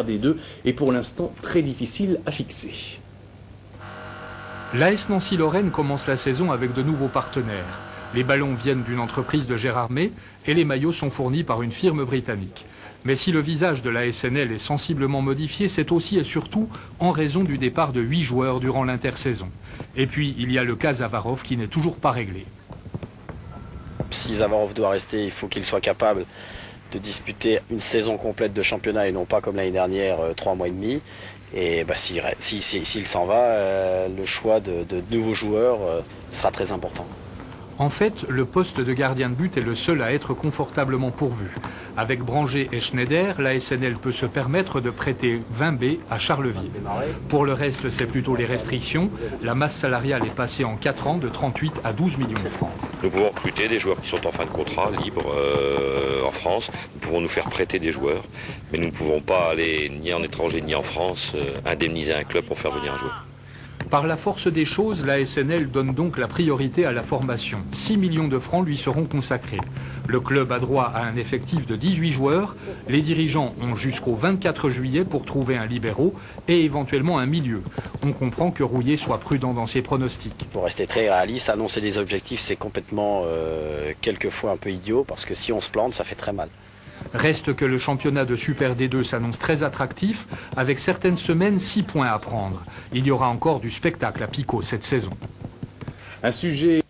des deux est pour l'instant très difficile à fixer. L'AS Nancy-Lorraine commence la saison avec de nouveaux partenaires. Les ballons viennent d'une entreprise de Gérard May et les maillots sont fournis par une firme britannique. Mais si le visage de la SNL est sensiblement modifié, c'est aussi et surtout en raison du départ de 8 joueurs durant l'intersaison. Et puis, il y a le cas Zavarov qui n'est toujours pas réglé. Si Zavarov doit rester, il faut qu'il soit capable de disputer une saison complète de championnat et non pas comme l'année dernière 3 mois et demi. Et s'il s'en va, le choix de nouveaux joueurs sera très important. En fait, le poste de gardien de but est le seul à être confortablement pourvu. Avec Branger et Schneider, la SNL peut se permettre de prêter 20 B à Charleville. Pour le reste, c'est plutôt les restrictions. La masse salariale est passée en 4 ans de 38 à 12 millions de francs. Nous pouvons recruter des joueurs qui sont en fin de contrat, libres en France. Nous pouvons nous faire prêter des joueurs, mais nous ne pouvons pas aller ni en étranger ni en France indemniser un club pour faire venir un joueur. Par la force des choses, la SNL donne donc la priorité à la formation. 6 millions de francs lui seront consacrés. Le club a droit à un effectif de 18 joueurs. Les dirigeants ont jusqu'au 24 juillet pour trouver un libéraux et éventuellement un milieu. On comprend que Rouillet soit prudent dans ses pronostics. Pour rester très réaliste, annoncer des objectifs, c'est complètement quelquefois un peu idiot parce que si on se plante, ça fait très mal. Reste que le championnat de Super D2 s'annonce très attractif, avec certaines semaines 6 points à prendre. Il y aura encore du spectacle à Picaud cette saison. Un sujet